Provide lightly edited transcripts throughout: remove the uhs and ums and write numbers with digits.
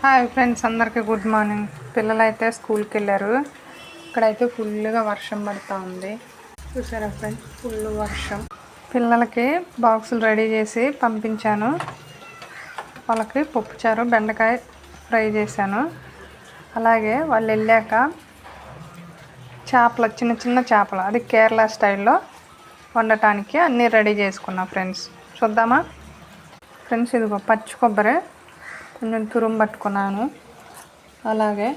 Hi friends, అందరికీ good morning. పిల్లలైతే స్కూల్కి వెళ్ళారు. ఇక్కడైతే ఫుల్గా వర్షం పడుతూ ఉంది. చూసారా ఫ్రెండ్స్, ఫుల్ వర్షం. పిల్లలకి బాక్సులు రెడీ చేసి పంపించాను. వాళ్ళకి పప్పుచారు, బెండకాయ ఫ్రై చేశాను. అలాగే వాళ్ళు వెళ్ళాక చేపలు, చిన్న చిన్న చేపలు, అది కేరళ స్టైల్లో వండటానికి అన్నీ రెడీ చేసుకున్నా ఫ్రెండ్స్. చూద్దామా ఫ్రెండ్స్? ఇదిగో పచ్చి కొబ్బరి కొంచెం తురుము పట్టుకున్నాను. అలాగే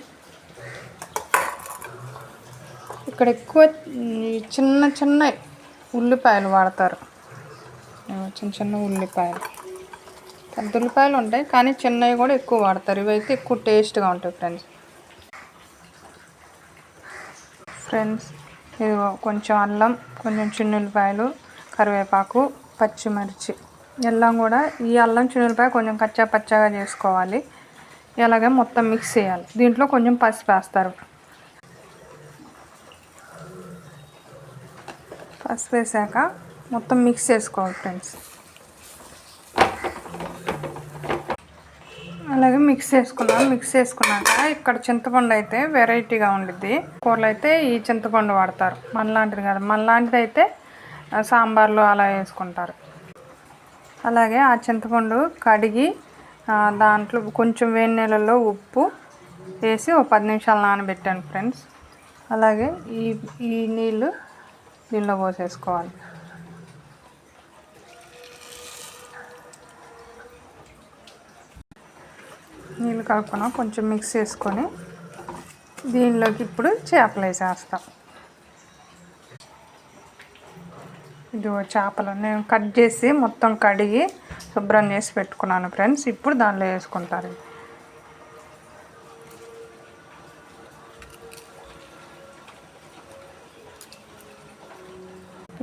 ఇక్కడ ఎక్కువ చిన్న చిన్న ఉల్లిపాయలు వాడతారు. చిన్న చిన్న ఉల్లిపాయలు, పెద్ద ఉల్లిపాయలు ఉంటాయి కానీ చిన్నవి కూడా ఎక్కువ వాడతారు. ఇవైతే ఎక్కువ టేస్ట్గా ఉంటాయి ఫ్రెండ్స్. ఇది కొంచెం అల్లం, కొంచెం చిన్న ఉల్లిపాయలు, కరివేపాకు, పచ్చిమిర్చి. ఎల్లం కూడా, ఈ అల్లం చిన్నులపాయ కొంచెం కచ్చా పచ్చాగా చేసుకోవాలి. ఇలాగే మొత్తం మిక్స్ చేయాలి. దీంట్లో కొంచెం పసుపు వేస్తారు. పసుపు వేసాక మొత్తం మిక్స్ చేసుకోవాలి ఫ్రెండ్స్. అలాగే మిక్స్ చేసుకున్నాక ఇక్కడ చింతపండు అయితే వెరైటీగా ఉండిద్ది. కూరలు అయితే ఈ చింతపండు వాడతారు, మనలాంటిది కాదు. మనలాంటిది అయితే సాంబార్లో అలా వేసుకుంటారు. అలాగే ఆ చింతపండు కడిగి దాంట్లో కొంచెం వేడి నీళ్ళల్లో ఉప్పు వేసి ఒక 10 నిమిషాలు నానబెట్టాను ఫ్రెండ్స్. అలాగే ఈ నీళ్ళు దీనిలో పోసేసుకోవాలి. నీళ్ళు కలుపుకొని కొంచెం మిక్స్ చేసుకొని దీనిలోకి ఇప్పుడు చేపలు వేసేస్తాం. ఇదిగో చేపలు నేను కట్ చేసి మొత్తం కడిగి శుభ్రం చేసి పెట్టుకున్నాను ఫ్రెండ్స్. ఇప్పుడు దానిలో వేసుకుంటారు.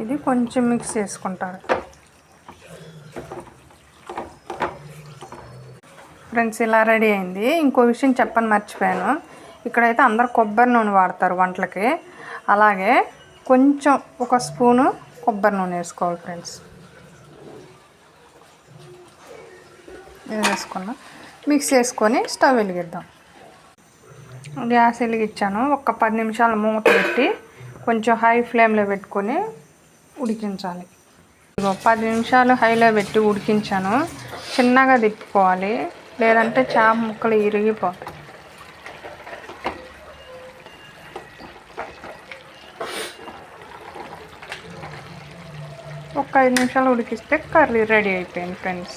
ఇది కొంచెం మిక్స్ చేసుకుంటారు ఫ్రెండ్స్. ఇలా రెడీ అయింది. ఇంకో విషయం చెప్పని మర్చిపోయాను. ఇక్కడైతే అందరు కొబ్బరి నూనె వాడతారు వంటలకి. అలాగే కొంచెం ఒక స్పూను కొబ్బరి నూనె వేసుకోవాలి ఫ్రెండ్స్. వేసుకున్నా మిక్స్ చేసుకొని స్టవ్ వెలిగిద్దాం. గ్యాస్ వెలిగించాను. ఒక 10 నిమిషాలు మూత పెట్టి కొంచెం హై ఫ్లేమ్లో పెట్టుకొని ఉడికించాలి. 10 నిమిషాలు హైలో పెట్టి ఉడికించాను. చిన్నగా తిప్పుకోవాలి, లేదంటే చేప ముక్కలు ఇరిగిపోతాయి. ఒక 5 నిమిషాలు ఉడికిస్తే కర్రీ రెడీ అయిపోయింది ఫ్రెండ్స్.